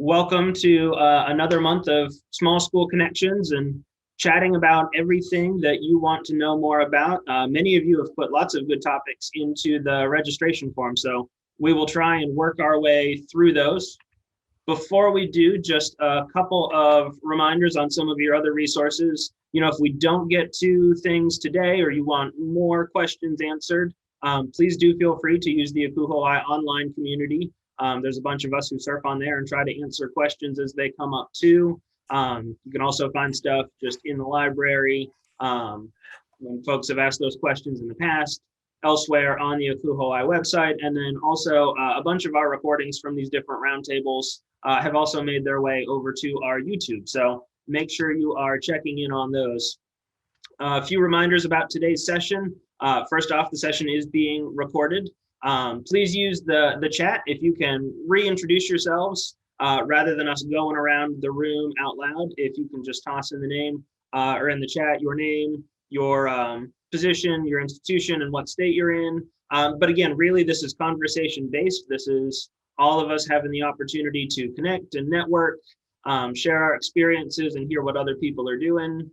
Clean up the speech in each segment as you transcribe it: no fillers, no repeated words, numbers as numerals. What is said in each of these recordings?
Welcome to another month of Small School Connections and chatting about everything that you want to know more about. Many of you have put lots of good topics into the registration form, so we will try and work our way through those. Before we do, just a couple of reminders on some of your other resources. If we don't get to things today or you want more questions answered, please do feel free to use the ACUHO-I online community. There's a bunch of us who surf on there and try to answer questions as they come up too. You can also find stuff just in the library when folks have asked those questions in the past, elsewhere on the ACUHO-I website, and then also a bunch of our recordings from these different roundtables have also made their way over to our YouTube. So make sure you are checking in on those. A few reminders about today's session. First off, the session is being recorded. Please use the chat if you can reintroduce yourselves rather than us going around the room out loud. If you can just toss in the name or in the chat, your name, your position, your institution, and what state you're in. But again, really, this is conversation based. This is all of us having the opportunity to connect and network, share our experiences and hear what other people are doing.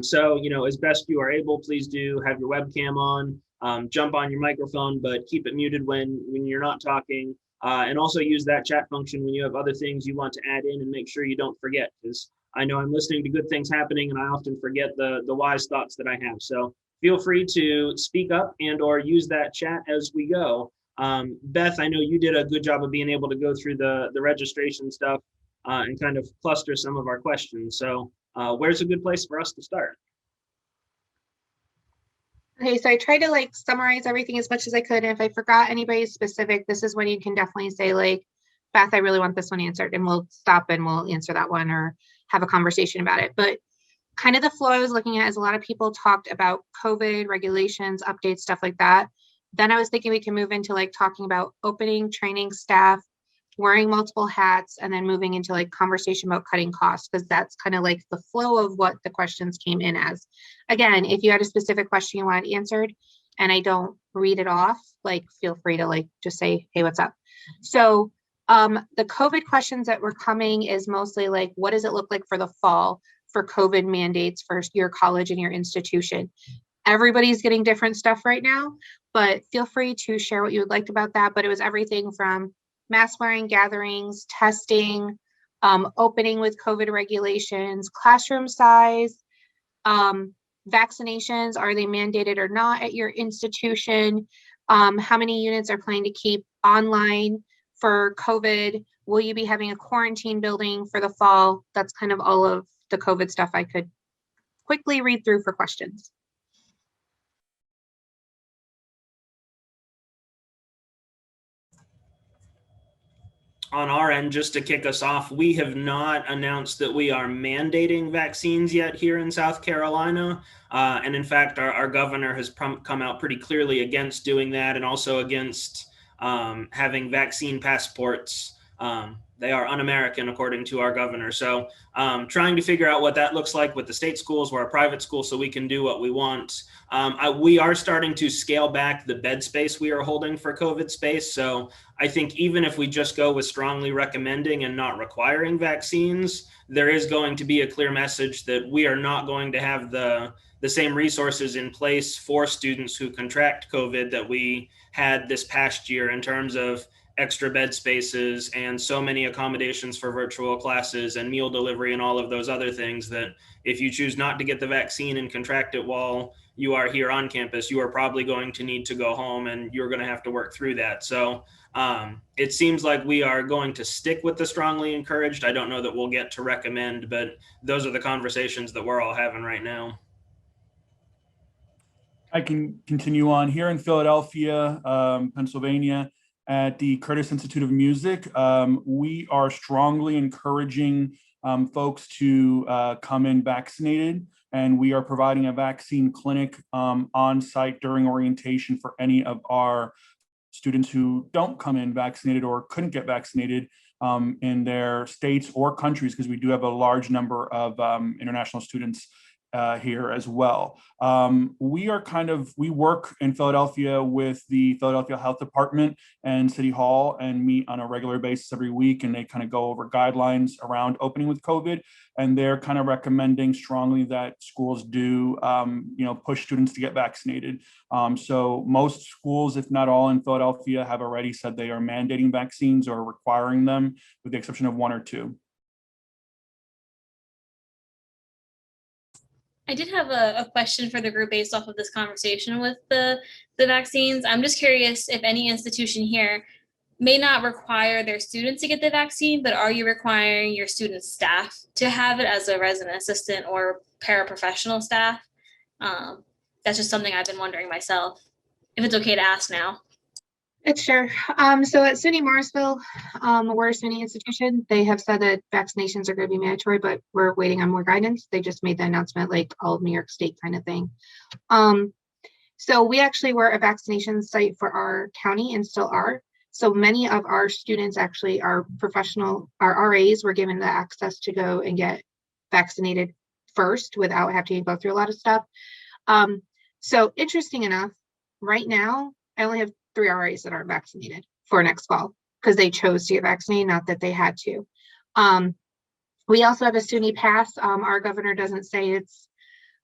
So, as best you are able, please do have your webcam on, jump on your microphone, but keep it muted when you're not talking. And also use that chat function when you have other things you want to add in, and make sure you don't forget, because I know I'm listening to good things happening and I often forget the wise thoughts that I have. So feel free to speak up and or use that chat as we go. Beth, I know you did a good job of being able to go through the registration stuff and kind of cluster some of our questions. So where's a good place for us to start? Okay, so I tried to summarize everything as much as I could. And if I forgot anybody specific, this is when you can definitely say Beth, I really want this one answered, and we'll stop and we'll answer that one or have a conversation about it. But kind of the flow I was looking at is a lot of people talked about COVID regulations, updates, stuff like that. Then I was thinking we can move into talking about opening, training staff, wearing multiple hats, and then moving into conversation about cutting costs, because that's kind of the flow of what the questions came in as. Again, if you had a specific question you wanted answered and I don't read it off, feel free to just say, hey, what's up? So the COVID questions that were coming is mostly what does it look like for the fall for COVID mandates for your college and your institution? Everybody's getting different stuff right now, but feel free to share what you would like about that. But it was everything from mask wearing, gatherings, testing, opening with COVID regulations, classroom size, vaccinations, are they mandated or not at your institution? How many units are planning to keep online for COVID? Will you be having a quarantine building for the fall? That's kind of all of the COVID stuff I could quickly read through for questions. On our end, just to kick us off, we have not announced that we are mandating vaccines yet here in South Carolina. And in fact, our governor has come out pretty clearly against doing that, and also against having vaccine passports. They are un-American, according to our governor. So trying to figure out what that looks like with the state schools. We're a private school, so we can do what we want. We are starting to scale back the bed space we are holding for COVID space. So I think even if we just go with strongly recommending and not requiring vaccines, there is going to be a clear message that we are not going to have the same resources in place for students who contract COVID that we had this past year, in terms of extra bed spaces and so many accommodations for virtual classes and meal delivery and all of those other things, that if you choose not to get the vaccine and contract it while you are here on campus, you are probably going to need to go home, and you're going to have to work through that. So it seems like we are going to stick with the strongly encouraged. I don't know that we'll get to recommend, but those are the conversations that we're all having right now. I can continue on. Here in Philadelphia, Pennsylvania, at the Curtis Institute of Music, we are strongly encouraging folks to come in vaccinated, and we are providing a vaccine clinic on site during orientation for any of our students who don't come in vaccinated or couldn't get vaccinated in their states or countries, because we do have a large number of international students here as well. We work in Philadelphia with the Philadelphia Health Department and City Hall and meet on a regular basis every week, and they kind of go over guidelines around opening with COVID, and they're kind of recommending strongly that schools do push students to get vaccinated. So most schools, if not all in Philadelphia, have already said they are mandating vaccines or requiring them, with the exception of 1 or 2. I did have a question for the group based off of this conversation with the vaccines. I'm just curious if any institution here may not require their students to get the vaccine, but are you requiring your student staff to have it as a resident assistant or paraprofessional staff? That's just something I've been wondering myself, if it's okay to ask now. It's sure. So at Suny Morrisville, we're a SUNY institution. They have said that vaccinations are going to be mandatory, but we're waiting on more guidance. They just made the announcement like all of New York State kind of thing. So we actually were a vaccination site for our county and still are. So many of our students actually are our RAs were given the access to go and get vaccinated first without having to go through a lot of stuff. So interesting enough, right now, I only have 3 RAs that aren't vaccinated for next fall because they chose to get vaccinated, not that they had to. We also have a SUNY pass. Our governor doesn't say it's,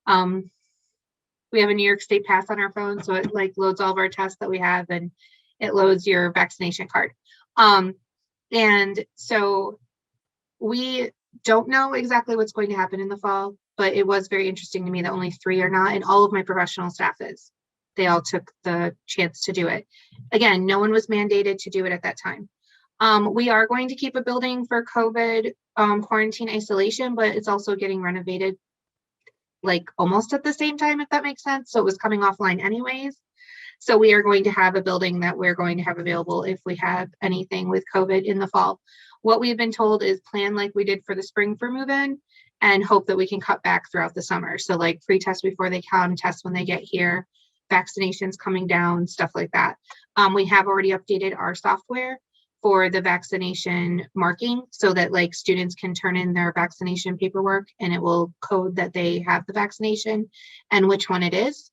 we have a New York State pass on our phone. So it like loads all of our tests that we have and it loads your vaccination card. And so we don't know exactly what's going to happen in the fall, but it was very interesting to me that only 3 are not, and all of my professional staff is. They all took the chance to do it. Again, no one was mandated to do it at that time. We are going to keep a building for COVID quarantine isolation, but it's also getting renovated like almost at the same time, if that makes sense. So it was coming offline anyways. So we are going to have a building that we're going to have available if we have anything with COVID in the fall. What we've been told is plan like we did for the spring for move-in and hope that we can cut back throughout the summer. So like free tests before they come, tests when they get here, vaccinations coming down, stuff like that. We have already updated our software for the vaccination marking so that like students can turn in their vaccination paperwork and it will code that they have the vaccination and which one it is.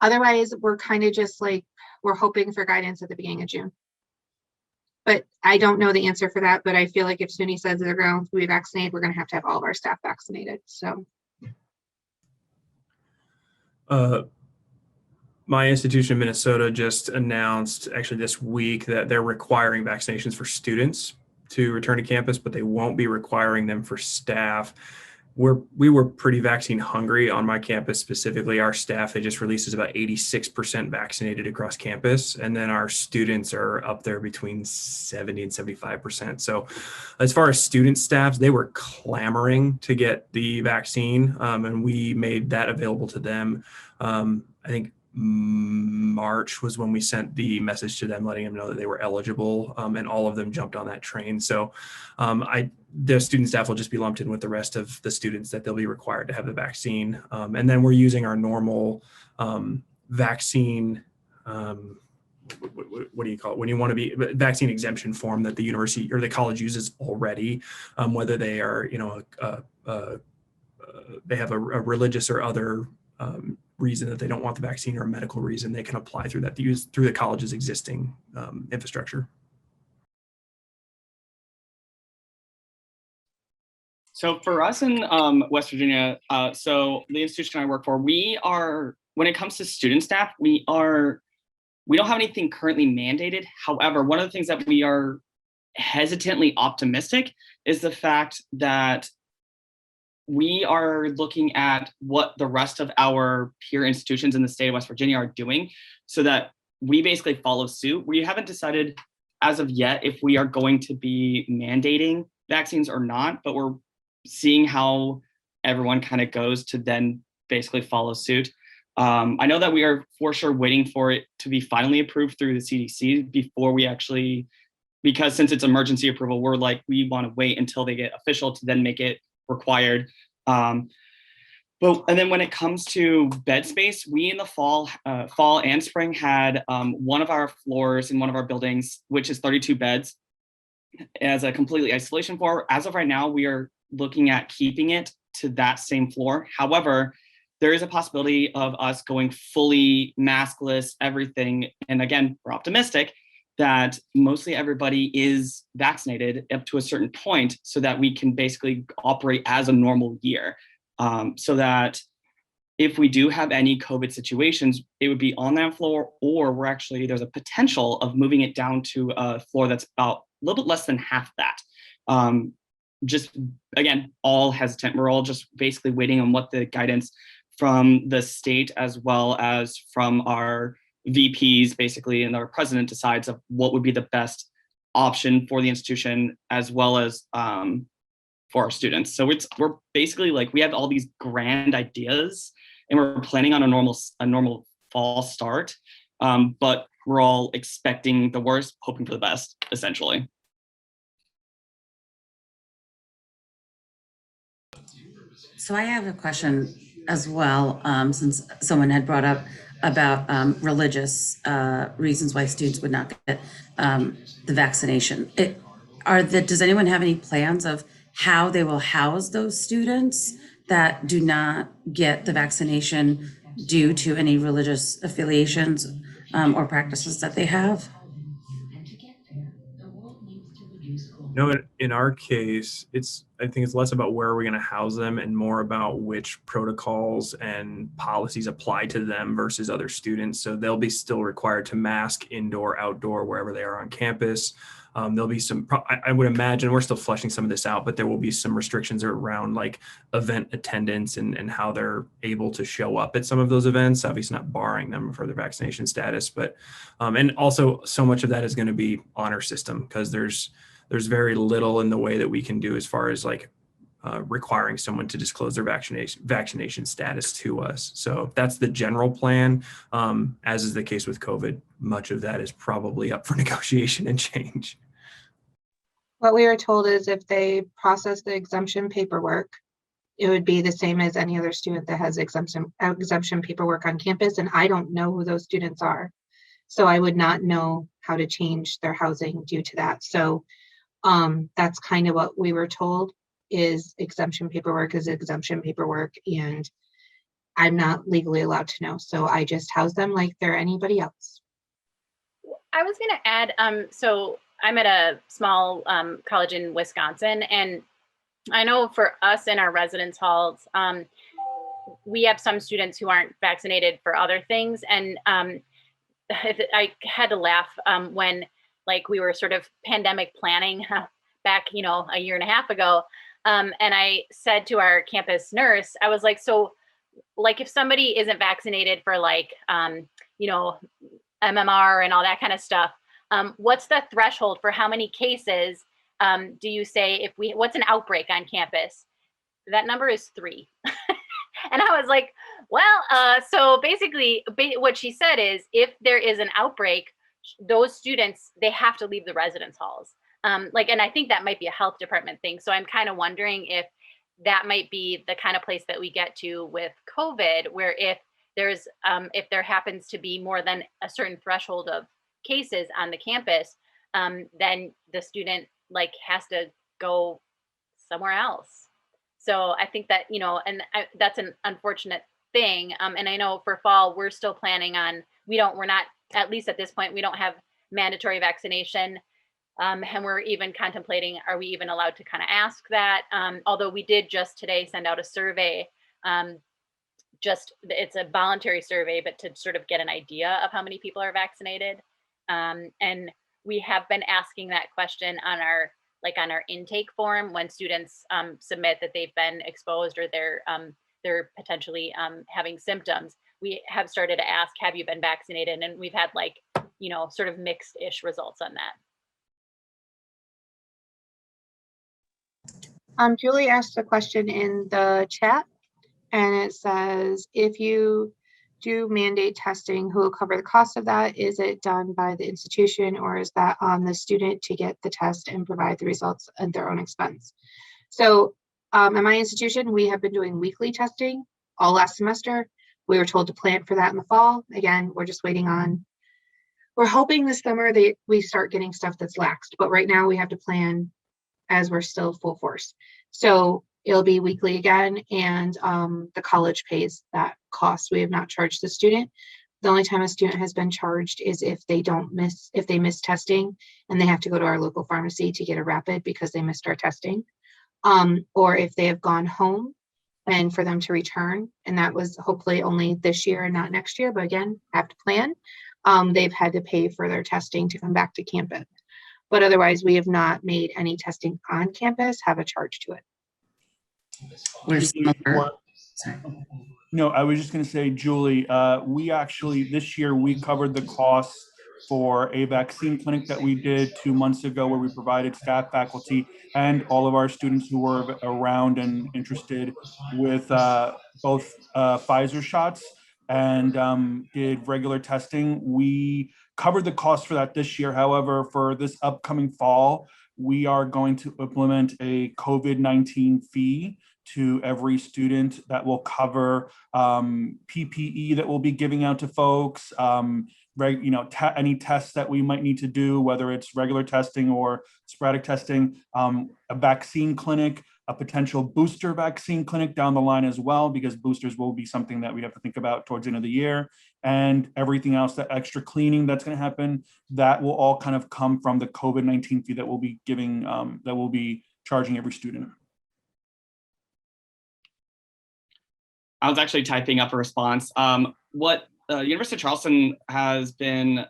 Otherwise, we're kind of just like, we're hoping for guidance at the beginning of June. But I don't know the answer for that, but I feel like if SUNY says they're going to be vaccinated, we're going to have all of our staff vaccinated, so. My institution in Minnesota just announced actually this week that they're requiring vaccinations for students to return to campus, but they won't be requiring them for staff. We were pretty vaccine hungry on my campus specifically. Our staff, they just released, is about 86% vaccinated across campus. And then our students are up there between 70 and 75%. So as far as student staffs, they were clamoring to get the vaccine, and we made that available to them. I think March was when we sent the message to them, letting them know that they were eligible, and all of them jumped on that train. So the student staff will just be lumped in with the rest of the students that they'll be required to have the vaccine. And then we're using our normal vaccine, what do you call it? When you want to be vaccine exemption form that the university or the college uses already, whether they are, they have a religious or other reason that they don't want the vaccine or a medical reason, they can apply through that to use through the college's existing infrastructure. So for us in West Virginia, so the institution I work for, we are, when it comes to student staff, we don't have anything currently mandated. However, one of the things that we are hesitantly optimistic is the fact that we are looking at what the rest of our peer institutions in the state of West Virginia are doing so that we basically follow suit. We haven't decided as of yet if we are going to be mandating vaccines or not, but we're seeing how everyone kind of goes to then basically follow suit. I know that we are for sure waiting for it to be finally approved through the CDC before we actually, because since it's emergency approval, we're like, we want to wait until they get official to then make it required. And then when it comes to bed space, we in the fall and spring had one of our floors in one of our buildings, which is 32 beds, as a completely isolation floor. As of right now, we are looking at keeping it to that same floor. However, there is a possibility of us going fully maskless, everything. And again, we're optimistic that mostly everybody is vaccinated up to a certain point so that we can basically operate as a normal year. So that if we do have any COVID situations, it would be on that floor, or there's a potential of moving it down to a floor that's about a little bit less than half that. Just again, all hesitant. We're all just basically waiting on what the guidance from the state as well as from our VPs basically and our president decides of what would be the best option for the institution as well as for our students. So we're basically like, we have all these grand ideas and we're planning on a normal fall start, but we're all expecting the worst, hoping for the best, essentially. So I have a question as well, since someone had brought up about religious reasons why students would not get the vaccination. Does anyone have any plans of how they will house those students that do not get the vaccination due to any religious affiliations or practices that they have? No, in our case, I think it's less about where we're going to house them and more about which protocols and policies apply to them versus other students. So they'll be still required to mask indoor, outdoor, wherever they are on campus. There'll be some, I would imagine, we're still fleshing some of this out, but there will be some restrictions around like event attendance and how they're able to show up at some of those events, obviously not barring them for their vaccination status, but, and also so much of that is going to be honor system because there's very little in the way that we can do as far as like requiring someone to disclose their vaccination status to us. So that's the general plan. As is the case with COVID, much of that is probably up for negotiation and change. What we were told is if they process the exemption paperwork, it would be the same as any other student that has exemption paperwork on campus. And I don't know who those students are. So I would not know how to change their housing due to that. So that's kind of what we were told is exemption paperwork is exemption paperwork. And I'm not legally allowed to know. So I just house them like they're anybody else. I was going to add, so I'm at a small college in Wisconsin, and I know for us in our residence halls, we have some students who aren't vaccinated for other things. And I had to laugh when like we were sort of pandemic planning back, a year and a half ago. And I said to our campus nurse, I was like, so like if somebody isn't vaccinated for like, MMR and all that kind of stuff, what's the threshold for how many cases do you say what's an outbreak on campus? That number is 3. And I was like, well, so basically what she said is if there is an outbreak, those students, they have to leave the residence halls. And I think that might be a health department thing. So I'm kind of wondering if that might be the kind of place that we get to with COVID, where if there happens to be more than a certain threshold of cases on the campus, then the student has to go somewhere else. So I think that, that's an unfortunate thing. And I know for fall, we're still planning on, we're not, at least at this point, we don't have mandatory vaccination. And we're even contemplating, are we even allowed to kind of ask that? Although we did just today send out a survey, it's a voluntary survey, but to sort of get an idea of how many people are vaccinated. And we have been asking that question on our intake form when students submit that they've been exposed or they're potentially having symptoms. We have started to ask, have you been vaccinated? And we've had sort of mixed-ish results on that. Julie asked a question in the chat, and it says, if you do mandate testing, who will cover the cost of that? Is it done by the institution, or is that on the student to get the test and provide the results at their own expense? So at my institution, we have been doing weekly testing all last semester. We were told to plan for that in the fall. Again, we're just waiting on, we're hoping this summer we start getting stuff that's laxed, but right now we have to plan as we're still full force. So it'll be weekly again, and the college pays that cost. We have not charged the student. The only time a student has been charged is if they miss testing and they have to go to our local pharmacy to get a rapid because they missed our testing. Or if they have gone home and for them to return, and that was hopefully only this year and not next year, but again, have to plan. They've had to pay for their testing to come back to campus. But otherwise, we have not made any testing on campus have a charge to it. We're similar. Sorry. No, I was just going to say, Julie, we actually, this year, we covered the costs for a vaccine clinic that we did 2 months ago, where we provided staff, faculty, and all of our students who were around and interested with both Pfizer shots and did regular testing. We covered the cost for that this year. However, for this upcoming fall, we are going to implement a COVID-19 fee to every student that will cover PPE that we'll be giving out to folks, any tests that we might need to do, whether it's regular testing or sporadic testing, a vaccine clinic, a potential booster vaccine clinic down the line as well, because boosters will be something that we have to think about towards the end of the year, and everything else, that extra cleaning that's going to happen, that will all kind of come from the COVID-19 fee that we'll be giving, that we'll be charging every student. I was actually typing up a response. What University of Charleston has been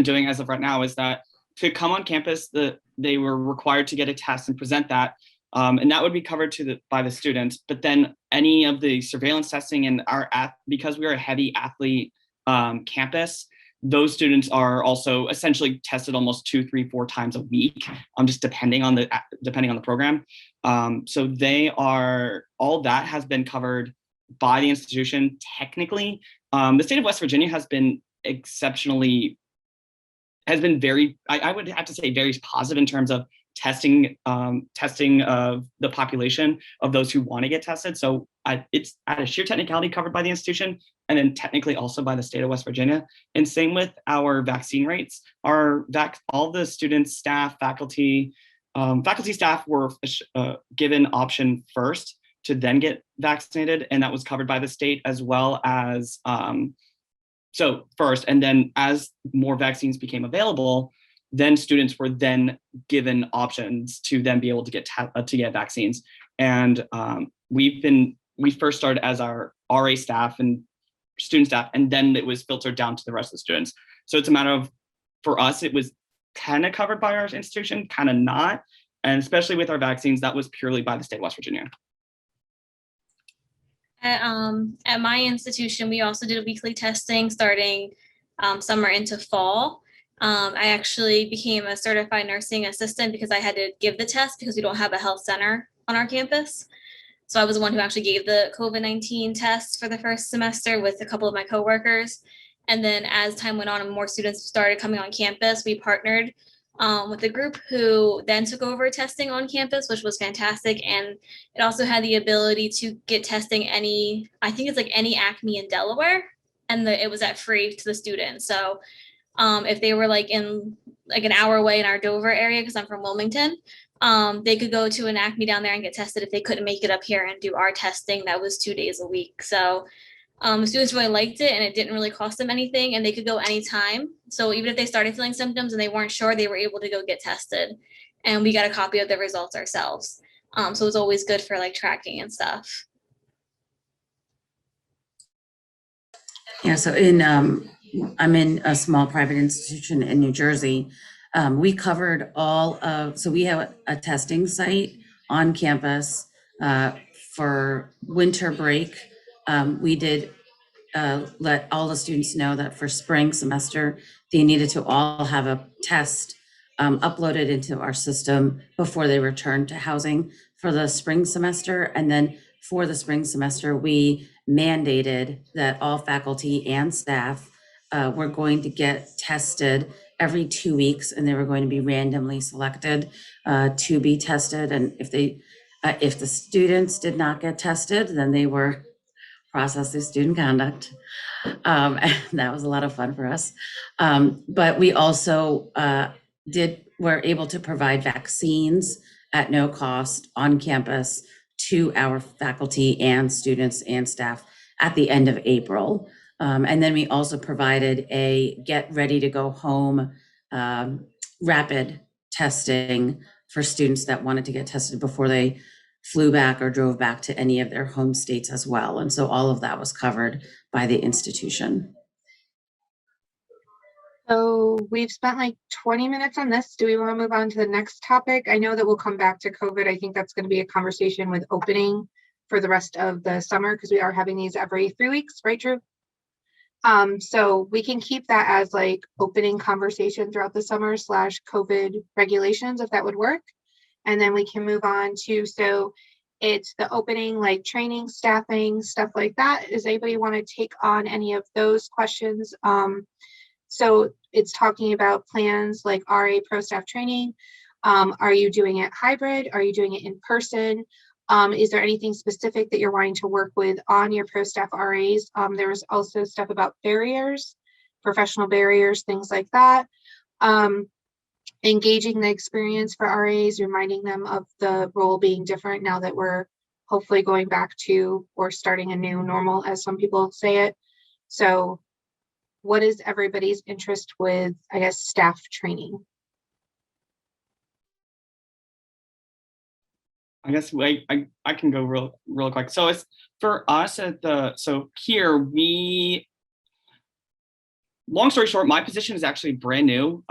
doing as of right now is that to come on campus, they were required to get a test and present that, and that would be covered by the students. But then any of the surveillance testing and because we are a heavy athlete campus, those students are also essentially tested almost 2, 3, 4 times a week, just depending on the program. So all that has been covered by the institution. Technically, the state of West Virginia has been very, I would have to say, very positive in terms of testing of the population of those who want to get tested. So it's at a sheer technicality covered by the institution, and then technically also by the state of West Virginia. And same with our vaccine rates. All the students, staff, faculty staff were given option first to then get vaccinated, and that was covered by the state as well as so first, and then as more vaccines became available, then students were then given options to then be able to get vaccines. And we first started as our RA staff and student staff, and then it was filtered down to the rest of the students. So it's a matter of, for us, it was kind of covered by our institution, kind of not, and especially with our vaccines, that was purely by the state of West Virginia. At my institution, we also did weekly testing starting summer into fall. I actually became a certified nursing assistant because I had to give the test because we don't have a health center on our campus. So I was the one who actually gave the COVID-19 test for the first semester with a couple of my coworkers. And then as time went on and more students started coming on campus, we partnered with a group who then took over testing on campus, which was fantastic. And it also had the ability to get testing any ACME in Delaware, and it was at free to the students. So if they were in an hour away in our Dover area, because I'm from Wilmington, they could go to an ACME down there and get tested if they couldn't make it up here and do our testing. That was 2 days a week. So the students really liked it, and it didn't really cost them anything, and they could go anytime. So even if they started feeling symptoms and they weren't sure, they were able to go get tested, and we got a copy of the results ourselves. So it was always good for tracking and stuff. Yeah, so I'm in a small private institution in New Jersey. We covered so we have a testing site on campus for winter break. We did let all the students know that for spring semester, they needed to all have a test uploaded into our system before they returned to housing for the spring semester. And then for the spring semester, we mandated that all faculty and staff were going to get tested every 2 weeks, and they were going to be randomly selected to be tested. And if the students did not get tested, then they were processed through student conduct. And that was a lot of fun for us. But we also were able to provide vaccines at no cost on campus to our faculty and students and staff at the end of April. And then we also provided a get ready to go home rapid testing for students that wanted to get tested before they flew back or drove back to any of their home states as well. And so all of that was covered by the institution. So we've spent like 20 minutes on this. Do we want to move on to the next topic? I know that we'll come back to COVID. I think that's going to be a conversation with opening for the rest of the summer because we are having these every 3 weeks, right, Drew? So we can keep that as like opening conversation throughout the summer / COVID regulations, if that would work. And then we can move on to, so it's the opening, like training, staffing, stuff like that. Does anybody want to take on any of those questions? So it's talking about plans like RA pro staff training. Are you doing it hybrid? Are you doing it in person? Is there anything specific that you're wanting to work with on your pro staff RAs? There was also stuff about barriers, professional barriers, things like that. Engaging the experience for RAs, reminding them of the role being different now that we're hopefully going back to or starting a new normal, as some people say it. So what is everybody's interest with, I guess, staff training? I guess I can go real quick. So it's for us at so here long story short, my position is actually brand new.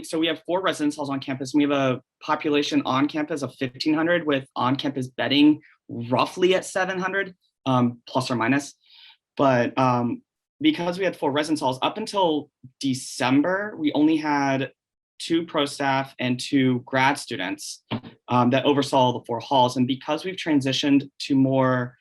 So we have 4 residence halls on campus. And we have a population on campus of 1,500 with on-campus bedding roughly at 700, plus or minus. But because we had 4 residence halls up until December, we only had 2 pro staff and 2 grad students that oversaw the 4 halls. And because we've transitioned to more,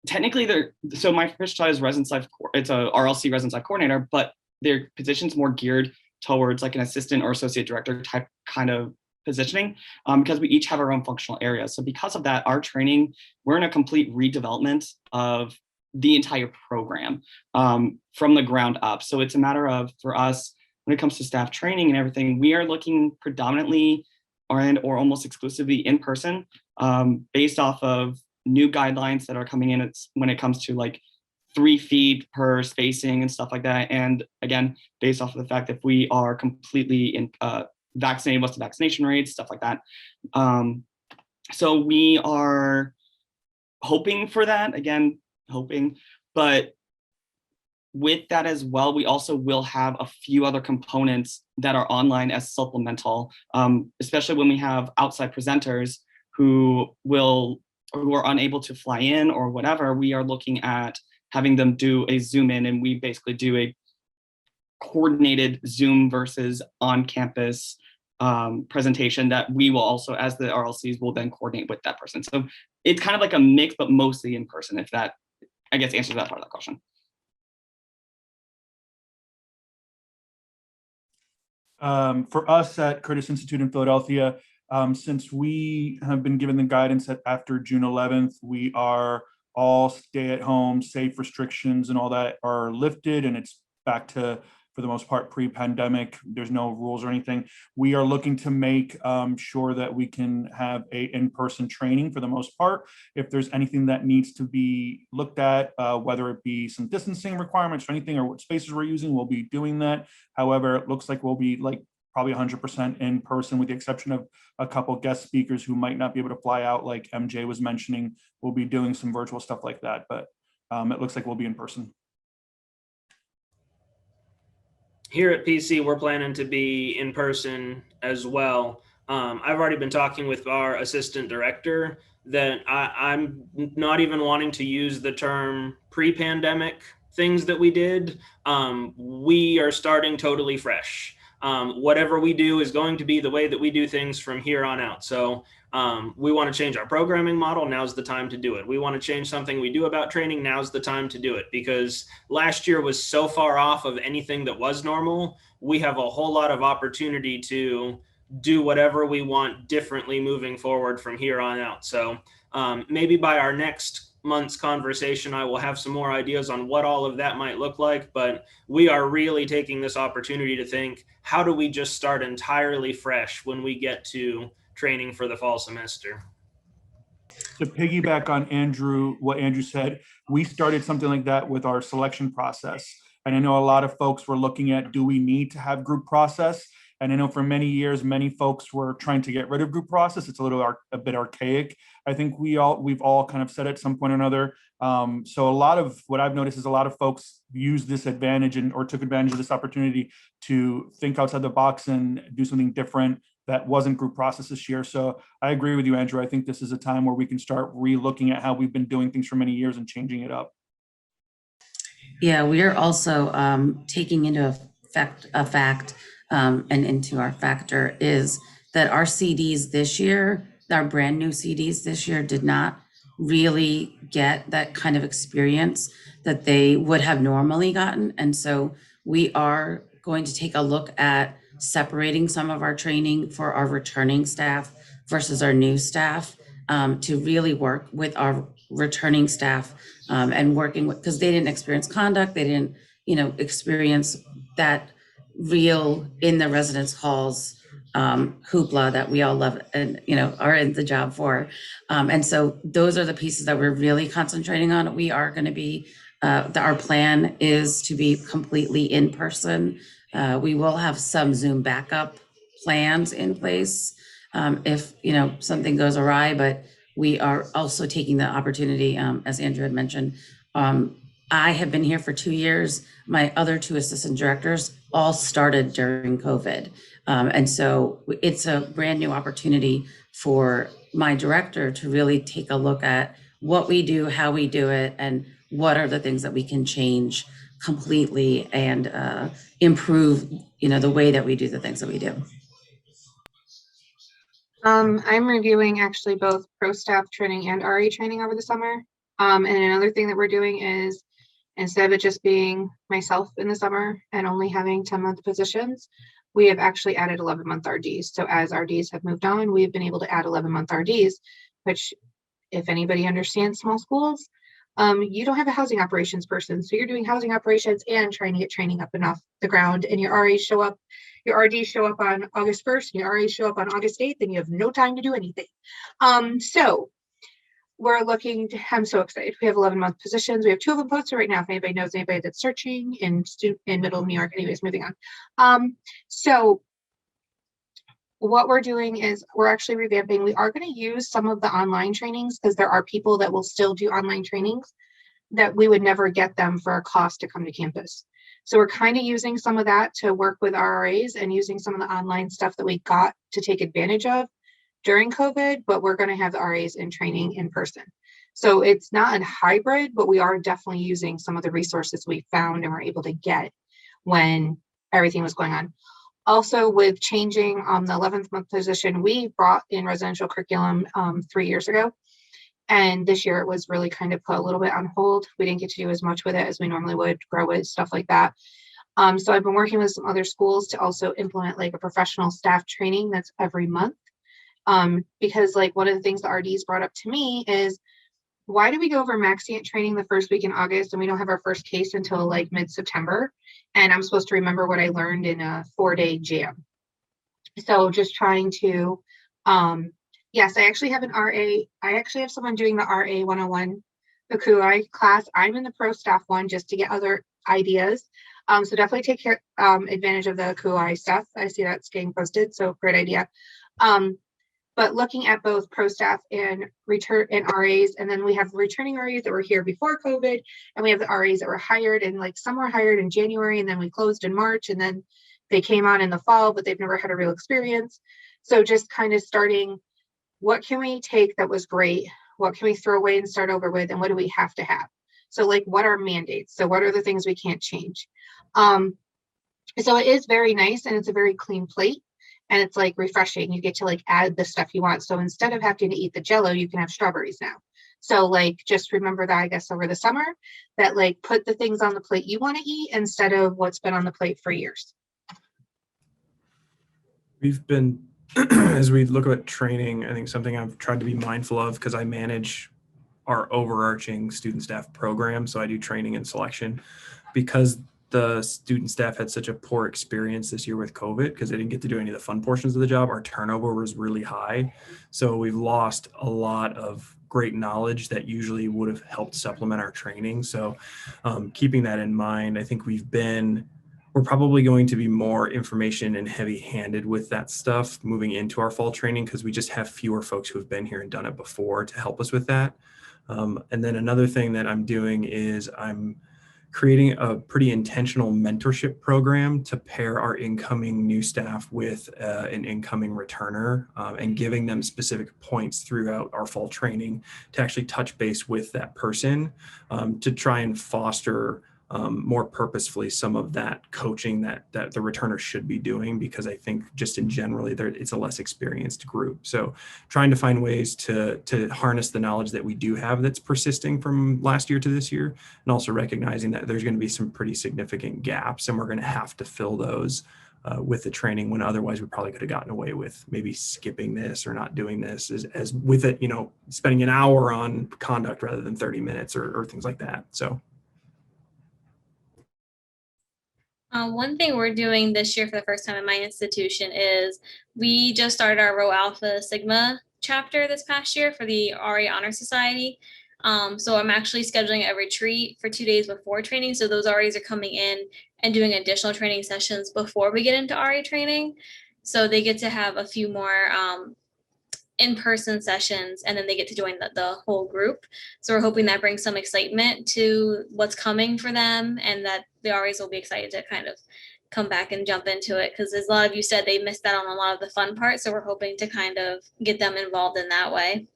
technically so my first title is residence life, it's a RLC residence life coordinator, but their position's more geared towards like an assistant or associate director type kind of positioning, because we each have our own functional areas. So because of that, our training, we're in a complete redevelopment of the entire program from the ground up. So it's a matter of, for us, when it comes to staff training and everything, we are looking predominantly or almost exclusively in person, based off of new guidelines that are coming in. It's when it comes to like 3 feet per spacing and stuff like that. And again, based off of the fact that we are completely vaccinated, what's the vaccination rates, stuff like that. So we are hoping for that, again, but with that as well, we also will have a few other components that are online as supplemental, especially when we have outside presenters who are unable to fly in or whatever. We are looking at having them do a Zoom in, and we basically do a coordinated Zoom versus on-campus presentation that we will also, as the RLCs, will then coordinate with that person. So it's kind of like a mix, but mostly in person, if that, I guess, answers that part of that question. For us at Curtis Institute in Philadelphia, since we have been given the guidance that after June 11th, we are all stay at home, safe restrictions and all that are lifted, and it's back to, for the most part, pre-pandemic. There's no rules or anything. We are looking to make sure that we can have a in-person training for the most part. If there's anything that needs to be looked at, whether it be some distancing requirements or anything, or what spaces we're using, we'll be doing that. However, it looks like we'll be like probably 100% in person, with the exception of a couple guest speakers who might not be able to fly out, like MJ was mentioning. We'll be doing some virtual stuff like that, but it looks like we'll be in person. Here at PC, we're planning to be in person as well. I've already been talking with our assistant director that I'm not even wanting to use the term pre-pandemic things that we did. We are starting totally fresh. Whatever we do is going to be the way that we do things from here on out. So we want to change our programming model. Now's the time to do it. We want to change something we do about training. Now's the time to do it, because last year was so far off of anything that was normal. We have a whole lot of opportunity to do whatever we want differently moving forward from here on out. So maybe by our next month's conversation, I will have some more ideas on what all of that might look like, but we are really taking this opportunity to think, how do we just start entirely fresh when we get to training for the fall semester? To piggyback on what Andrew said, we started something like that with our selection process. And I know a lot of folks were looking at, do we need to have group process? And I know for many years, many folks were trying to get rid of group process. It's a bit archaic. I think we've all kind of said at some point or another. So a lot of what I've noticed is a lot of folks use this advantage or took advantage of this opportunity to think outside the box and do something different that wasn't group process this year. So I agree with you, Andrew. I think this is a time where we can start re-looking at how we've been doing things for many years and changing it up. Yeah, we are also taking into fact and into our factor is that our CDs this year, our brand new CDs this year did not really get that kind of experience that they would have normally gotten. And so we are going to take a look at separating some of our training for our returning staff versus our new staff to really work with our returning staff and working with, because they didn't experience conduct, they didn't, experience that real in the residence halls hoopla that we all love and are in the job for. And so those are the pieces that we're really concentrating on. We are going to be our plan is to be completely in person. We will have some Zoom backup plans in place if something goes awry, but we are also taking the opportunity, as Andrew had mentioned. I have been here for 2 years. My other 2 assistant directors all started during COVID. And so it's a brand new opportunity for my director to really take a look at what we do, how we do it, and what are the things that we can change completely and improve, the way that we do the things that we do. I'm reviewing actually both pro staff training and RA training over the summer. And another thing that we're doing is instead of it just being myself in the summer and only having 10-month positions, we have actually added 11-month RDs. So as RDs have moved on, we've been able to add 11-month RDs, which if anybody understands small schools, you don't have a housing operations person. So you're doing housing operations and trying to get training up and off the ground, and your RDs show up on August 1st, and your RAs show up on August 8th, and you have no time to do anything. So we're looking to, I'm so excited. We have 11-month positions. We have 2 of them posted right now. If anybody knows anybody that's searching in middle New York, anyways, moving on. So what we're doing is we're actually revamping. We are going to use some of the online trainings because there are people that will still do online trainings that we would never get them for a cost to come to campus. So we're kind of using some of that to work with RAs and using some of the online stuff that we got to take advantage of during COVID, but we're going to have the RAs in training in person. So it's not a hybrid, but we are definitely using some of the resources we found and were able to get when everything was going on. Also, with changing on the 11th month position, we brought in residential curriculum 3 years ago. And this year it was really kind of put a little bit on hold. We didn't get to do as much with it as we normally would, grow it, stuff like that. So I've been working with some other schools to also implement like a professional staff training that's every month. Because like one of the things the RDs brought up to me is, why do we go over Maxient training the first week in August and we don't have our first case until like mid-September? And I'm supposed to remember what I learned in a 4-day jam. So just trying to, yes, I actually have an RA. I actually have someone doing the RA 101 ACUHO-I class. I'm in the pro staff one just to get other ideas. So definitely take advantage of the ACUHO-I stuff. I see that's getting posted, so great idea. But looking at both pro staff and return and RAs, and then we have returning RAs that were here before COVID, and we have the RAs that were hired, and like some were hired in January, and then we closed in March, and then they came on in the fall, but they've never had a real experience. So just kind of starting, what can we take that was great? What can we throw away and start over with? And what do we have to have? So like, what are mandates? So what are the things we can't change? So it is very nice, and it's a very clean plate. And it's like refreshing. You get to like add the stuff you want. So instead of having to eat the Jello, you can have strawberries now. So like, just remember that, I guess, over the summer, that like put the things on the plate you want to eat instead of what's been on the plate for years. We've been, as we look at training, I think something I've tried to be mindful of, because I manage our overarching student staff program. So I do training and selection. Because the student staff had such a poor experience this year with COVID, because they didn't get to do any of the fun portions of the job, our turnover was really high. So we've lost a lot of great knowledge that usually would have helped supplement our training. So keeping that in mind, I think we're probably going to be more information and heavy handed with that stuff moving into our fall training, because we just have fewer folks who have been here and done it before to help us with that. And then another thing that I'm doing is I'm creating a pretty intentional mentorship program to pair our incoming new staff with an incoming returner, and giving them specific points throughout our fall training to actually touch base with that person, to try and foster more purposefully some of that coaching that the returner should be doing, because I think just in generally it's a less experienced group. So trying to find ways to harness the knowledge that we do have that's persisting from last year to this year, and also recognizing that there's going to be some pretty significant gaps, and we're going to have to fill those with the training, when otherwise we probably could have gotten away with maybe skipping this or not doing this, as with it, spending an hour on conduct rather than 30 minutes or things like that. So. One thing we're doing this year for the first time in my institution is we just started our Rho Alpha Sigma chapter this past year for the RA Honor Society. So I'm actually scheduling a retreat for 2 days before training. So those RAs are coming in and doing additional training sessions before we get into RA training. So they get to have a few more in-person sessions, and then they get to join the whole group. So we're hoping that brings some excitement to what's coming for them, and that the RAs will be excited to kind of come back and jump into it, because as a lot of you said, they missed out on a lot of the fun parts. So we're hoping to kind of get them involved in that way.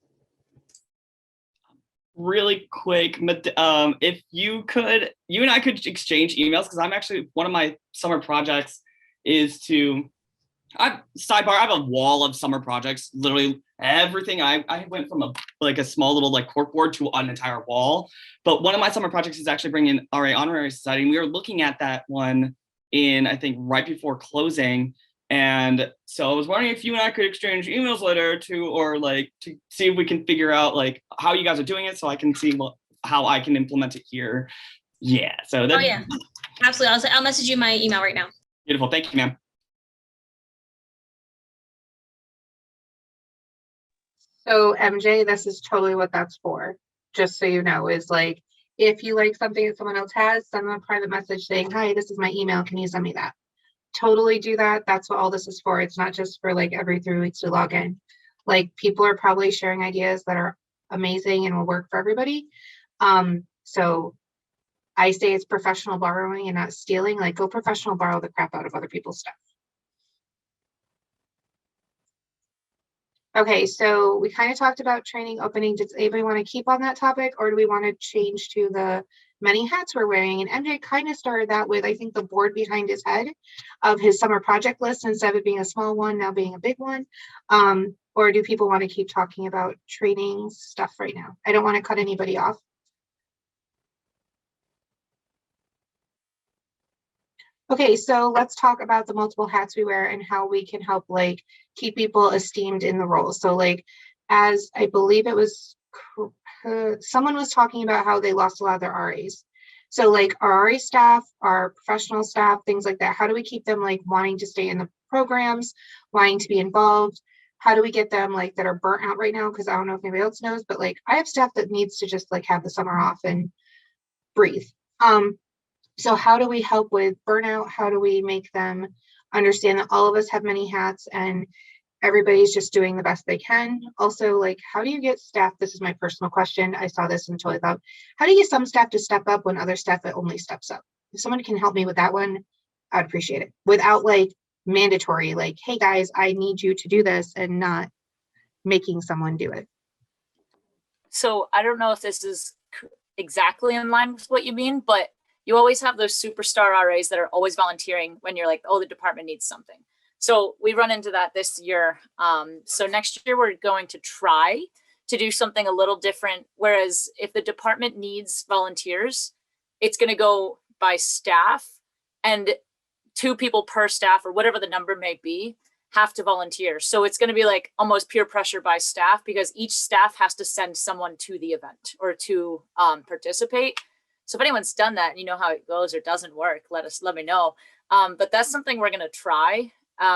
Really quick, if you and I could exchange emails, because I'm actually, one of my summer projects is I have a wall of summer projects, literally everything. I went from a small little corkboard to an entire wall. But one of my summer projects is actually bringing in RA Honorary Society. And we were looking at that one I think right before closing. And so I was wondering if you and I could exchange emails later to see if we can figure out how you guys are doing it, so I can see how I can implement it here. Yeah. So Oh yeah, absolutely. I'll message you my email right now. Beautiful. Thank you, ma'am. So MJ, this is totally what that's for. Just so you know, is if you like something that someone else has, send them a private message saying, "Hi, this is my email. Can you send me that?" Totally do that. That's what all this is for. It's not just for every 3 weeks to log in. People are probably sharing ideas that are amazing and will work for everybody. So I say it's professional borrowing and not stealing. Go professional borrow the crap out of other people's stuff. Okay, so we kind of talked about training opening. Does anybody want to keep on that topic, or do we want to change to the many hats we're wearing? And MJ kind of started that with, I think, the board behind his head of his summer project list, instead of it being a small one, now being a big one. Or do people want to keep talking about training stuff right now? I don't want to cut anybody off. Okay, so let's talk about the multiple hats we wear and how we can help keep people esteemed in the role. So as I believe it was, someone was talking about how they lost a lot of their RAs. So our RA staff, our professional staff, things like that, how do we keep them wanting to stay in the programs, wanting to be involved? How do we get them that are burnt out right now? Because I don't know if anybody else knows, but I have staff that needs to just have the summer off and breathe. So how do we help with burnout? How do we make them understand that all of us have many hats and everybody's just doing the best they can? Also, how do you get staff? This is my personal question. I saw this and totally thought, how do you get some staff to step up when other staff only steps up? If someone can help me with that one, I'd appreciate it. Without mandatory, hey guys, I need you to do this, and not making someone do it. So I don't know if this is exactly in line with what you mean, but you always have those superstar RAs that are always volunteering when you're oh, the department needs something. So we run into that this year. So next year we're going to try to do something a little different. Whereas if the department needs volunteers, it's going to go by staff, and 2 people per staff or whatever the number may be. have to volunteer. So it's going to be like almost peer pressure by staff, because each staff has to send someone to the event or to participate. So if anyone's done that and you know how it goes or doesn't work, let me know. But that's something we're going to try,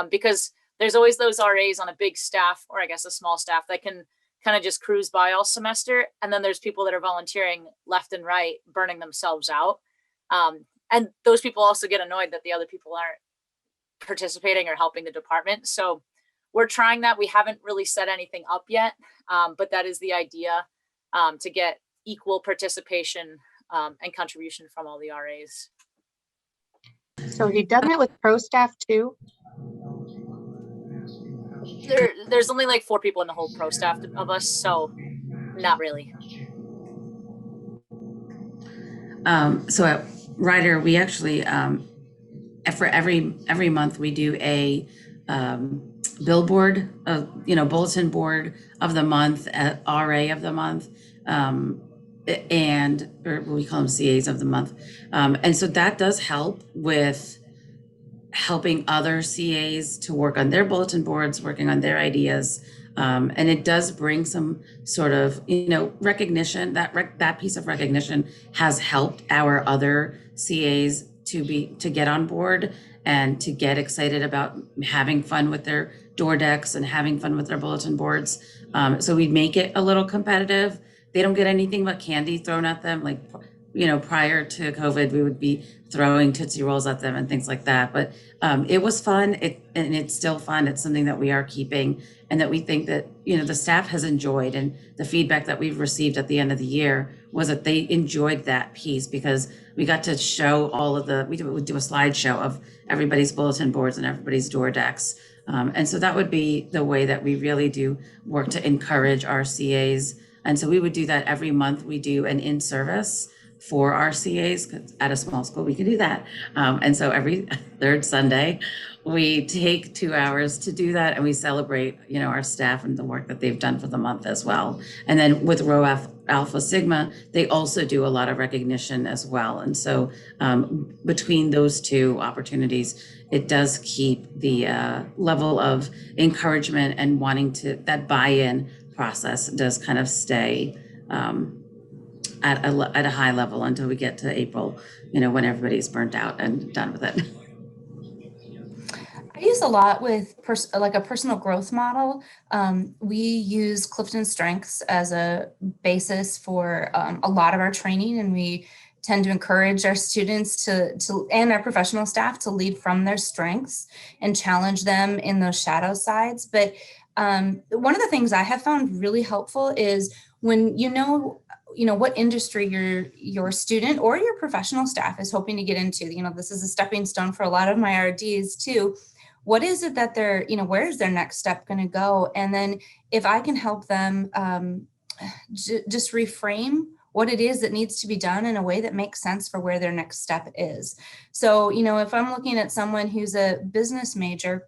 because there's always those RAs on a big staff, or I guess a small staff, that can kind of just cruise by all semester. And then there's people that are volunteering left and right, burning themselves out. And those people also get annoyed that the other people aren't participating or helping the department. So we're trying that. We haven't really set anything up yet, but that is the idea, to get equal participation and contribution from all the RAs. So have you done that with pro staff too? There's only like 4 people in the whole pro staff of us, so not really. So at Ryder, we actually, for every month, we do a billboard, bulletin board of the month, RA of the month, or we call them CAs of the month. And so that does help with helping other CAs to work on their bulletin boards, working on their ideas. And it does bring some sort of, recognition. That piece of recognition has helped our other CAs to get on board and to get excited about having fun with their door decks and having fun with their bulletin boards. So we make it a little competitive. They don't get anything but candy thrown at them. Like, prior to COVID, we would be throwing Tootsie Rolls at them and things like that. But it was fun. And it's still fun. It's something that we are keeping, and that we think that, the staff has enjoyed. And the feedback that we've received at the end of the year was that they enjoyed that piece, because we got to show we do a slideshow of everybody's bulletin boards and everybody's door decks. And so that would be the way that we really do work to encourage our CAs. And so we would do that every month. We do an in-service for our CAs, because at a small school we can do that. And so every third Sunday, we take 2 hours to do that, and we celebrate, our staff and the work that they've done for the month as well. And then with Rho Alpha Sigma, they also do a lot of recognition as well. And so between those two opportunities, it does keep the level of encouragement and that buy-in process does kind of stay at a high level until we get to April, when everybody's burnt out and done with it. I use a lot with like a personal growth model. We use Clifton Strengths as a basis for a lot of our training, and we tend to encourage our students and our professional staff to lead from their strengths and challenge them in those shadow sides. But one of the things I have found really helpful is when what industry your student or your professional staff is hoping to get into. This is a stepping stone for a lot of my RDs too. What is it that they're, where is their next step going to go? And then if I can help them just reframe what it is that needs to be done in a way that makes sense for where their next step is. So, if I'm looking at someone who's a business major,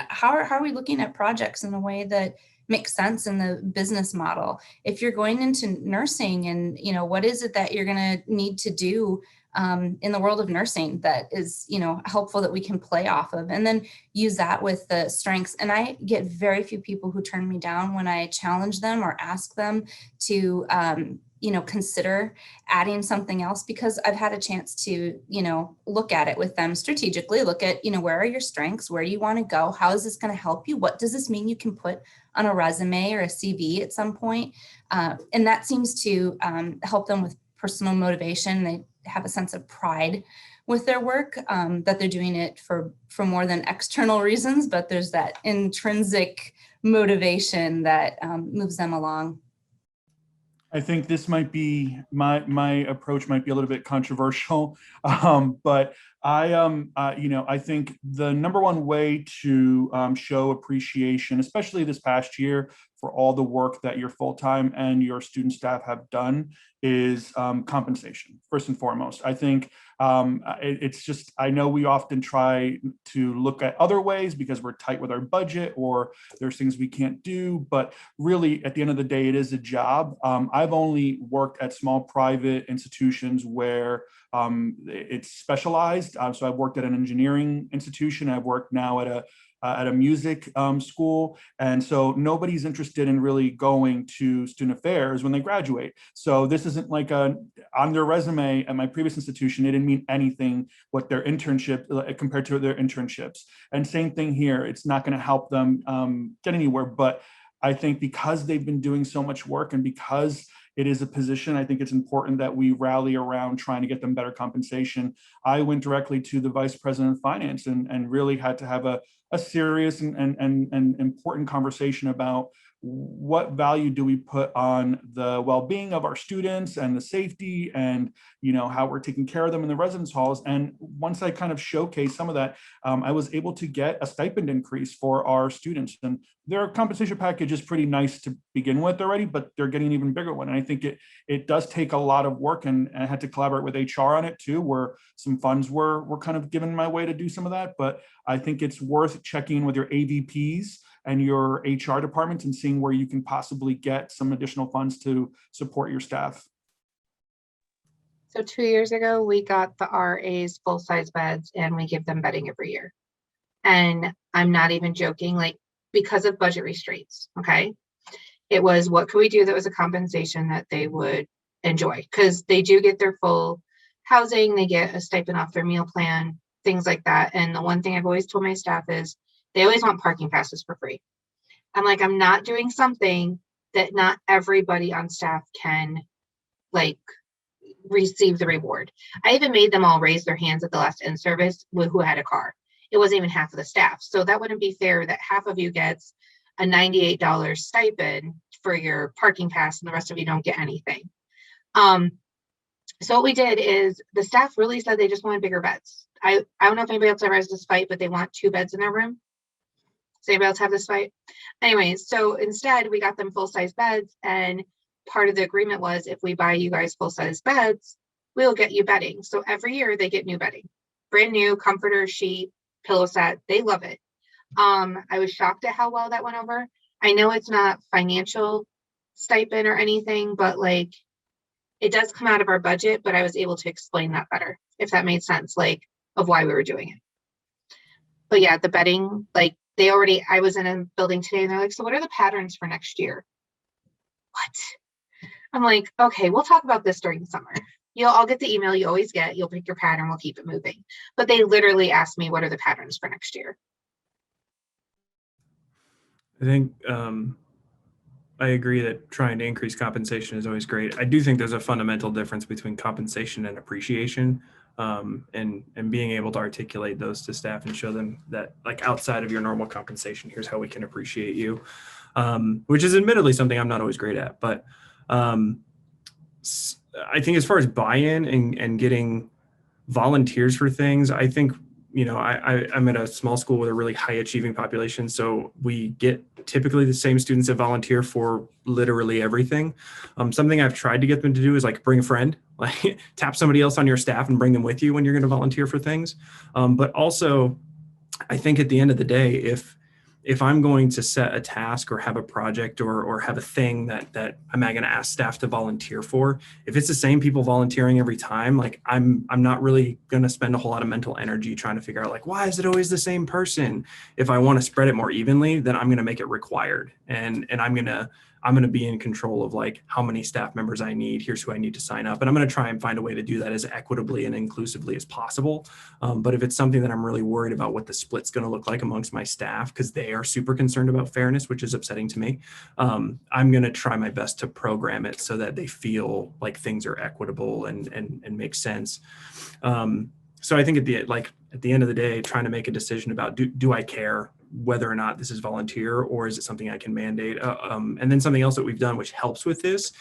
how are we looking at projects in a way that makes sense in the business model? If you're going into nursing, and what is it that you're going to need to do in the world of nursing that is helpful, that we can play off of, and then use that with the strengths. And I get very few people who turn me down when I challenge them or ask them to consider adding something else, because I've had a chance to, look at it with them strategically, look at, where are your strengths? Where do you want to go? How is this going to help you? What does this mean you can put on a resume or a CV at some point? And that seems to help them with personal motivation. They have a sense of pride with their work, that they're doing it for more than external reasons, but there's that intrinsic motivation that moves them along. I think this might be my approach might be a little bit controversial, but I think the number one way to show appreciation, especially this past year, for all the work that your full-time and your student staff have done, is compensation, first and foremost. I think it's just, I know we often try to look at other ways because we're tight with our budget, or there's things we can't do, but really at the end of the day, it is a job. I've only worked at small private institutions where it's specialized. So I've worked at an engineering institution. I've worked now at at a music school. And so nobody's interested in really going to student affairs when they graduate. So this isn't like on their resume at my previous institution, it didn't mean anything what their internship compared to their internships. And same thing here, it's not going to help them get anywhere. But I think because they've been doing so much work and because it is a position, I think it's important that we rally around trying to get them better compensation. I went directly to the vice president of finance and really had to have a serious and important conversation about what value do we put on the well-being of our students and the safety and how we're taking care of them in the residence halls. And once I kind of showcased some of that, I was able to get a stipend increase for our students. And their compensation package is pretty nice to begin with already, but they're getting an even bigger one. And I think it does take a lot of work, and I had to collaborate with HR on it too, where some funds were kind of given my way to do some of that. But I think it's worth checking with your AVPs and your HR departments and seeing where you can possibly get some additional funds to support your staff. So 2 years ago, we got the RAs full-size beds and we give them bedding every year. And I'm not even joking, like because of budget restraints, okay? It was, what could we do that was a compensation that they would enjoy? Because they do get their full housing, they get a stipend off their meal plan, things like that. And the one thing I've always told my staff is they always want parking passes for free. I'm like, I'm not doing something that not everybody on staff can like receive the reward. I even made them all raise their hands at the last in-service who had a car. It wasn't even half of the staff. So that wouldn't be fair that half of you gets a $98 stipend for your parking pass and the rest of you don't get anything. So what we did is the staff really said they just wanted bigger beds. I don't know if anybody else ever has this fight, but they want 2 beds in their room. Does anybody else have this fight? Anyways, so instead we got them full-size beds, and part of the agreement was if we buy you guys full-size beds, we'll get you bedding. So every year they get new bedding, brand new comforter, sheet, pillow set. They love it. I was shocked at how well that went over. I know it's not financial stipend or anything, but like it does come out of our budget, but I was able to explain that better, if that made sense, like of why we were doing it. But yeah, the bedding, like I was in a building today and they're like, so what are the patterns for next year? What? I'm like, okay, we'll talk about this during the summer. I'll get the email you always get. You'll pick your pattern. We'll keep it moving. But they literally asked me, what are the patterns for next year? I think I agree that trying to increase compensation is always great. I do think there's a fundamental difference between compensation and appreciation, and being able to articulate those to staff and show them that like outside of your normal compensation, here's how we can appreciate you, which is admittedly something I'm not always great at. But I think as far as buy-in and getting volunteers for things, I think, I'm at a small school with a really high achieving population. So we get typically the same students that volunteer for literally everything. Something I've tried to get them to do is like bring a friend, like tap somebody else on your staff and bring them with you when you're going to volunteer for things. But also, I think at the end of the day, if I'm going to set a task or have a project or have a thing that I'm going to ask staff to volunteer for, if it's the same people volunteering every time, like I'm not really going to spend a whole lot of mental energy trying to figure out like, why is it always the same person? If I want to spread it more evenly, then I'm going to make it required. And I'm going to be in control of like how many staff members I need. Here's who I need to sign up. And I'm going to try and find a way to do that as equitably and inclusively as possible. But if it's something that I'm really worried about what the split's going to look like amongst my staff, because they are super concerned about fairness, which is upsetting to me, I'm going to try my best to program it so that they feel like things are equitable and make sense. So I think at the end of the day, trying to make a decision about do I care whether or not this is volunteer or is it something I can mandate? And then something else that we've done which helps with this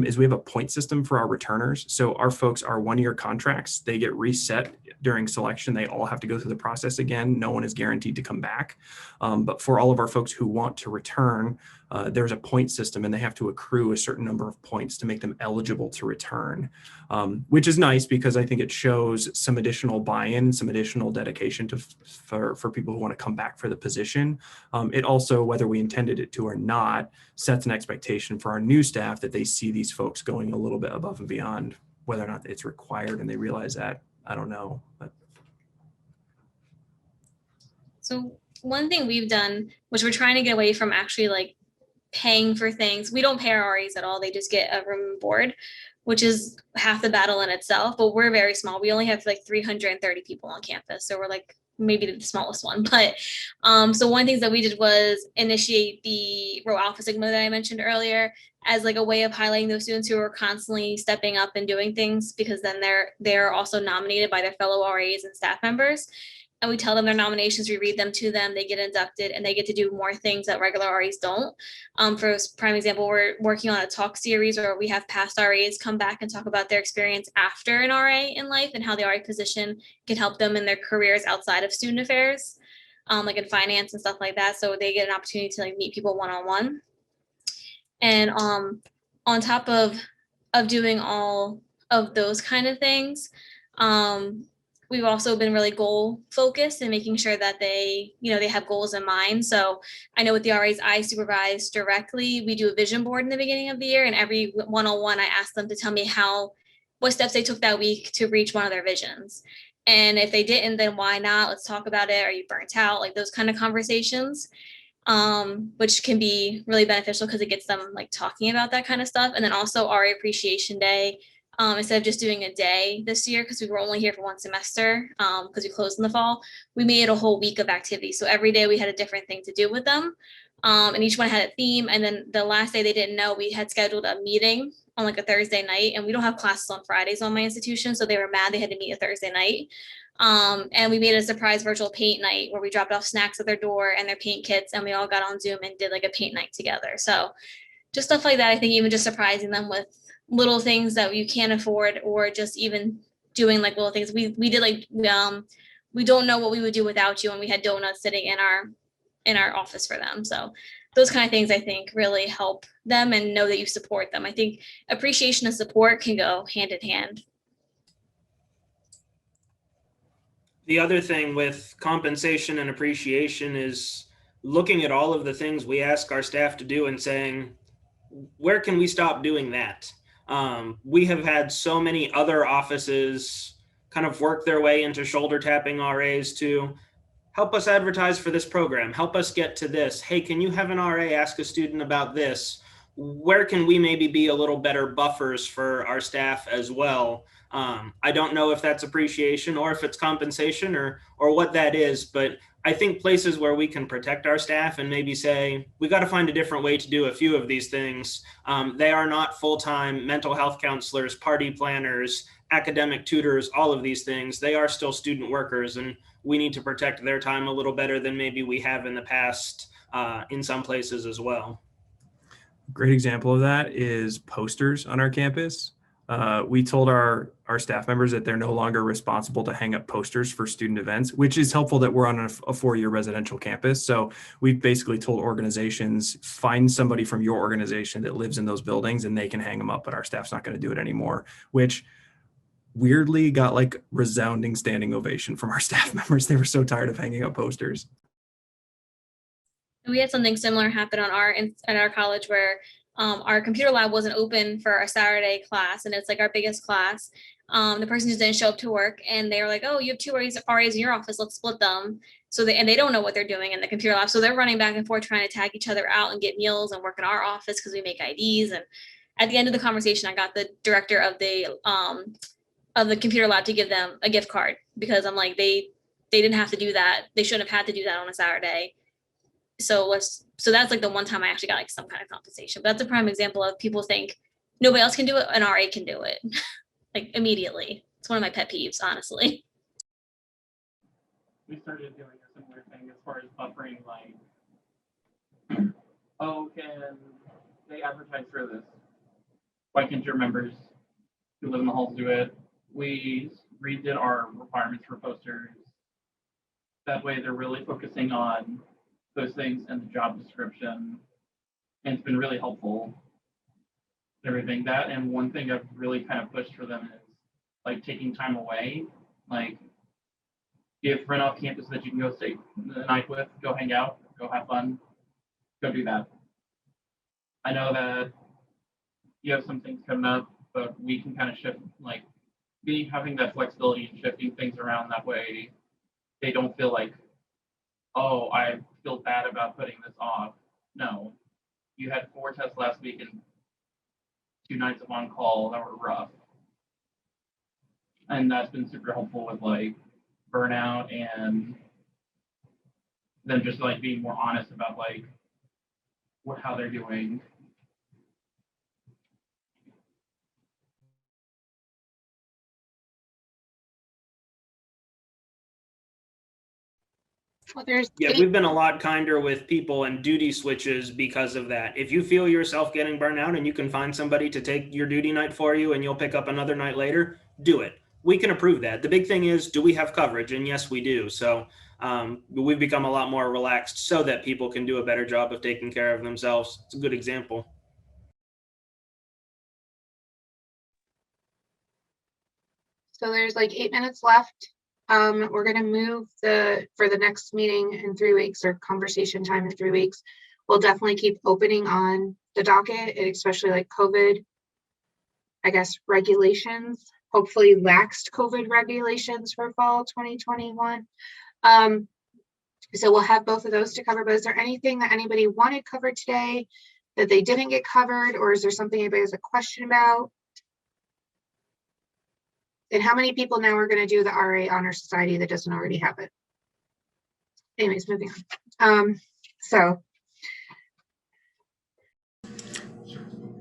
is we have a point system for our returners. So our folks are 1-year contracts. They get reset during selection. They all have to go through the process again. No one is guaranteed to come back. But for all of our folks who want to return, there's a point system and they have to accrue a certain number of points to make them eligible to return, which is nice because I think it shows some additional buy-in, some additional dedication for people who want to come back for the position. It also, whether we intended it to or not, sets an expectation for our new staff that they see these folks going a little bit above and beyond. Whether or not it's required and they realize that, I don't know. But. So one thing we've done, which we're trying to get away from actually like paying for things. We don't pay our RAs at all. They just get a room and board, which is half the battle in itself. But we're very small. We only have like 330 people on campus. So we're like maybe the smallest one. But so one of the things that we did was initiate the Rho Alpha Sigma that I mentioned earlier as like a way of highlighting those students who are constantly stepping up and doing things, because then they're also nominated by their fellow RAs and staff members. And we tell them their nominations, we read them to them, they get inducted, and they get to do more things that regular RAs don't. For prime example, we're working on a talk series where we have past RAs come back and talk about their experience after an RA in life and how the RA position can help them in their careers outside of student affairs, like in finance and stuff like that. So they get an opportunity to like meet people one-on-one. And on top of doing all of those kind of things, we've also been really goal focused and making sure that they have goals in mind. So I know with the RAs I supervise directly, we do a vision board in the beginning of the year, and every one-on-one I ask them to tell me what steps they took that week to reach one of their visions. And if they didn't, then why not? Let's talk about it. Are you burnt out? Like those kind of conversations, which can be really beneficial because it gets them like talking about that kind of stuff. And then also RA Appreciation Day. Instead of just doing a day this year, because we were only here for one semester, because we closed in the fall, we made it a whole week of activities. So every day we had a different thing to do with them. And each one had a theme. And then the last day they didn't know, we had scheduled a meeting on like a Thursday night, and we don't have classes on Fridays on my institution. So they were mad they had to meet a Thursday night. And we made a surprise virtual paint night where we dropped off snacks at their door and their paint kits, and we all got on Zoom and did like a paint night together. So just stuff like that. I think even just surprising them with little things that you can't afford, or just even doing like little things. We did like we don't know what we would do without you, and we had donuts sitting in our office for them. So those kind of things I think really help them and know that you support them. I think appreciation and support can go hand in hand. The other thing with compensation and appreciation is looking at all of the things we ask our staff to do and saying, where can we stop doing that? We have had so many other offices kind of work their way into shoulder tapping RAs to help us advertise for this program, help us get to this. Hey, can you have an RA ask a student about this? Where can we maybe be a little better buffers for our staff as well? I don't know if that's appreciation or if it's compensation or what that is, but I think places where we can protect our staff and maybe say, we got to find a different way to do a few of these things. They are not full-time mental health counselors, party planners, academic tutors, all of these things. They are still student workers, and we need to protect their time a little better than maybe we have in the past in some places as well. Great example of that is posters on our campus. We told our staff members that they're no longer responsible to hang up posters for student events, which is helpful that we're on a 4-year residential campus. So we've basically told organizations, find somebody from your organization that lives in those buildings and they can hang them up, but our staff's not going to do it anymore, which weirdly got like resounding standing ovation from our staff members. They were so tired of hanging up posters. We had something similar happen on at our college where our computer lab wasn't open for a Saturday class, and it's like our biggest class. The person just didn't show up to work, and they were like, "Oh, you have 2 RAs in your office. Let's split them." So they don't know what they're doing in the computer lab, so they're running back and forth trying to tag each other out and get meals and work in our office because we make IDs. And at the end of the conversation, I got the director of the computer lab to give them a gift card, because I'm like, they didn't have to do that. They shouldn't have had to do that on a Saturday. So that's like the one time I actually got like some kind of compensation. But that's a prime example of people think nobody else can do it, an RA can do it like immediately. It's one of my pet peeves, honestly. We started doing a similar thing as far as buffering, like, oh, can they advertise for this? Why can't your members who live in the halls do it? We redid our requirements for posters. That way they're really focusing on those things in the job description, and it's been really helpful. Everything that, and one thing I've really kind of pushed for them is like taking time away. Like, if rent off campus that you can go stay the night with, go hang out, go have fun, go do that. I know that you have some things coming up, but we can kind of shift, like having that flexibility and shifting things around that way. They don't feel like oh, I feel bad about putting this off. No, you had 4 tests last week and 2 nights of on call that were rough. And that's been super helpful with like burnout and them just like being more honest about like how they're doing. Well, there's Yeah, we've been a lot kinder with people and duty switches because of that. If you feel yourself getting burnt out and you can find somebody to take your duty night for you and you'll pick up another night later, do it. We can approve that. The big thing is, do we have coverage? And yes, we do. So we've become a lot more relaxed so that people can do a better job of taking care of themselves. It's a good example. So there's like 8 minutes left. We're gonna move for the next meeting in 3 weeks, or conversation time in 3 weeks. We'll definitely keep opening on the docket, and especially like COVID, I guess, regulations, hopefully laxed COVID regulations for fall 2021. So we'll have both of those to cover, but is there anything that anybody wanted covered today that they didn't get covered, or is there something anybody has a question about? And how many people now are going to do the RA Honor Society that doesn't already have it? Anyways, moving on. So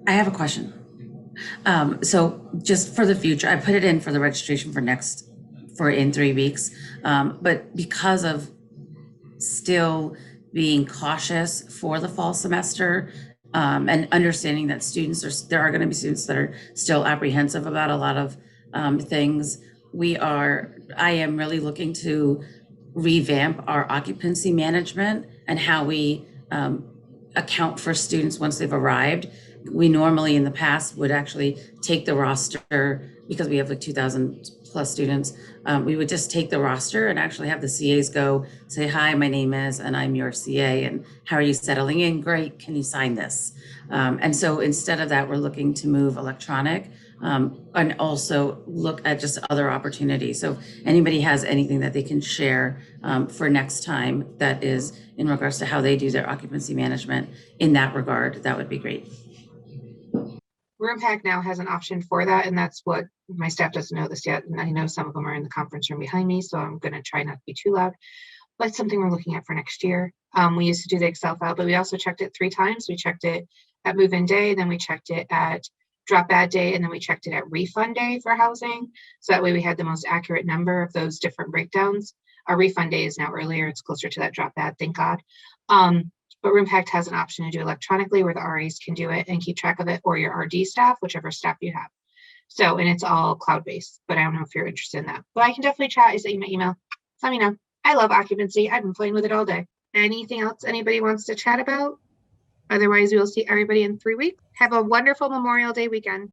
I have a question. So just for the future, I put it in for the registration for in 3 weeks. But because of still being cautious for the fall semester, and understanding that there are going to be students that are still apprehensive about a lot of things, I am really looking to revamp our occupancy management and how we account for students once they've arrived. We normally in the past would actually take the roster, because we have like 2,000 plus students. We would just take the roster and actually have the CAs go say, hi, my name is, and I'm your CA, and how are you settling in? Great, can you sign this? And so instead of that, we're looking to move electronic, and also look at just other opportunities. So if anybody has anything that they can share for next time that is in regards to how they do their occupancy management in that regard, that would be great. RoomPack now has an option for that, and that's what my staff doesn't know this yet. And I know some of them are in the conference room behind me, so I'm going to try not to be too loud. But it's something we're looking at for next year. We used to do the Excel file, but we also checked it 3 times. We checked it at move-in day, then we checked it at drop bad day, and then we checked it at refund day for housing. So that way we had the most accurate number of those different breakdowns. Our refund day is now earlier. It's closer to that drop bad, thank God. But RoomPact has an option to do electronically where the RAs can do it and keep track of it, or your RD staff, whichever staff you have. So, and it's all cloud-based, but I don't know if you're interested in that. But I can definitely chat. I sent you my email. Let me know. I love occupancy. I've been playing with it all day. Anything else anybody wants to chat about? Otherwise, we'll see everybody in 3 weeks. Have a wonderful Memorial Day weekend.